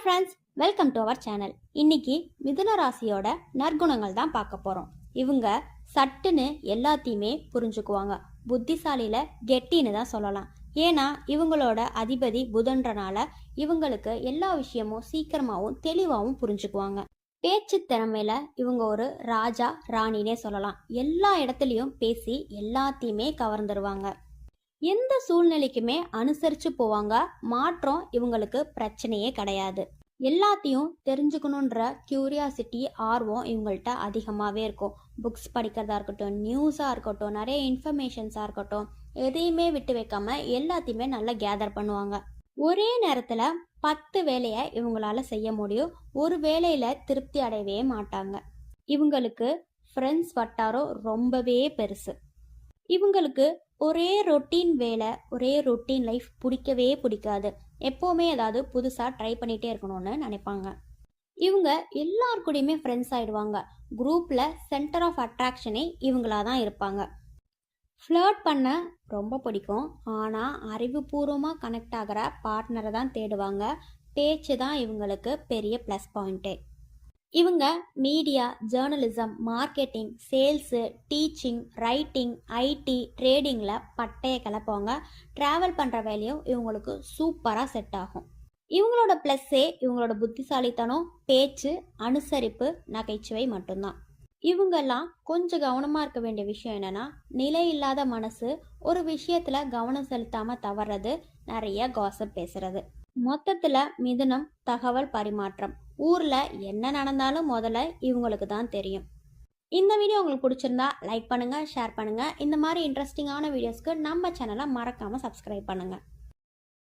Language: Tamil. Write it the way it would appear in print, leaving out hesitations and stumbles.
Friends, welcome to our channel. இன்னைக்கு மிதுன ராசியோட நற்குணங்கள் தான் பார்க்க போகிறோம். இவங்க சட்டுன்னு எல்லாத்தையுமே புரிஞ்சுக்குவாங்க. புத்திசாலியில் கெட்டின்னு தான் சொல்லலாம். ஏன்னா இவங்களோட அதிபதி புதன்றனால இவங்களுக்கு எல்லா விஷயமும் சீக்கிரமாகவும் தெளிவாகவும் புரிஞ்சுக்குவாங்க. பேச்சு திறமையில இவங்க ஒரு ராஜா ராணினே சொல்லலாம். எல்லா இடத்துலையும் பேசி எல்லாத்தையுமே கவர்ந்துருவாங்க. எந்த சூழ்நிலைக்குமே அனுசரித்து போவாங்க. மாற்றம் இவங்களுக்கு பிரச்சனையே கிடையாது. எல்லாத்தையும் தெரிஞ்சுக்கணுன்ற கியூரியாசிட்டி, ஆர்வம் இவங்கள்ட்ட அதிகமாகவே இருக்கும். புக்ஸ் படிக்கிறதா இருக்கட்டும், நியூஸாக இருக்கட்டும், நிறைய இன்ஃபர்மேஷன்ஸாக இருக்கட்டும், எதையுமே விட்டு வைக்காம எல்லாத்தையுமே நல்லா கேதர் பண்ணுவாங்க. ஒரே நேரத்தில் 10 வேலையை இவங்களால செய்ய முடியும். ஒரு வேலையில் திருப்தி அடையவே மாட்டாங்க. இவங்களுக்கு ஃப்ரெண்ட்ஸ் வட்டாரம் ரொம்பவே பெருசு. இவங்களுக்கு ஒரே ரொட்டீன் வேலை, ஒரே ரொட்டீன் லைஃப் பிடிக்கவே பிடிக்காது. எப்போவுமே ஏதாவது புதுசாக ட்ரை பண்ணிகிட்டே இருக்கணும்னு நினைப்பாங்க. இவங்க எல்லாருக்கூடையுமே ஃப்ரெண்ட்ஸ் ஆகிடுவாங்க. குரூப்பில் சென்டர் ஆஃப் அட்ராக்ஷனே இவங்களா தான் இருப்பாங்க. ஃப்ளர்ட் பண்ண ரொம்ப பிடிக்கும். ஆனால் அறிவுபூர்வமாக கனெக்ட் ஆகிற பார்ட்னரை தான் தேடுவாங்க. பேச்சு தான் இவங்களுக்கு பெரிய ப்ளஸ் பாயிண்ட்டே. இவங்க media, journalism, marketing, sales, teaching, writing, IT, ட்ரேடிங்கில் பட்டையை கிளப்புவாங்க. ட்ராவல் பண்ணுற வேலையும் இவங்களுக்கு சூப்பராக செட் ஆகும். இவங்களோட ப்ளஸ்ஸே இவங்களோட புத்திசாலித்தனம், பேச்சு, அனுசரிப்பு, நகைச்சுவை மட்டும்தான். இவங்கெல்லாம் கொஞ்சம் கவனமாக இருக்க வேண்டிய விஷயம் என்னென்னா, நிலை இல்லாத மனசு, ஒரு விஷயத்தில் கவனம் செலுத்தாமல் தவறது, நிறைய காசப் பேசுறது. மொத்தத்தில் மிதுனம் தகவல் பரிமாற்றம். ஊரில் என்ன நடந்தாலும் முதல்ல இவங்களுக்கு தான் தெரியும். இந்த வீடியோ உங்களுக்கு பிடிச்சிருந்தா லைக் பண்ணுங்கள், ஷேர் பண்ணுங்கள். இந்த மாதிரி இன்ட்ரெஸ்டிங்கான வீடியோஸ்க்கு நம்ம சேனலை மறக்காமல் சப்ஸ்கிரைப் பண்ணுங்கள்.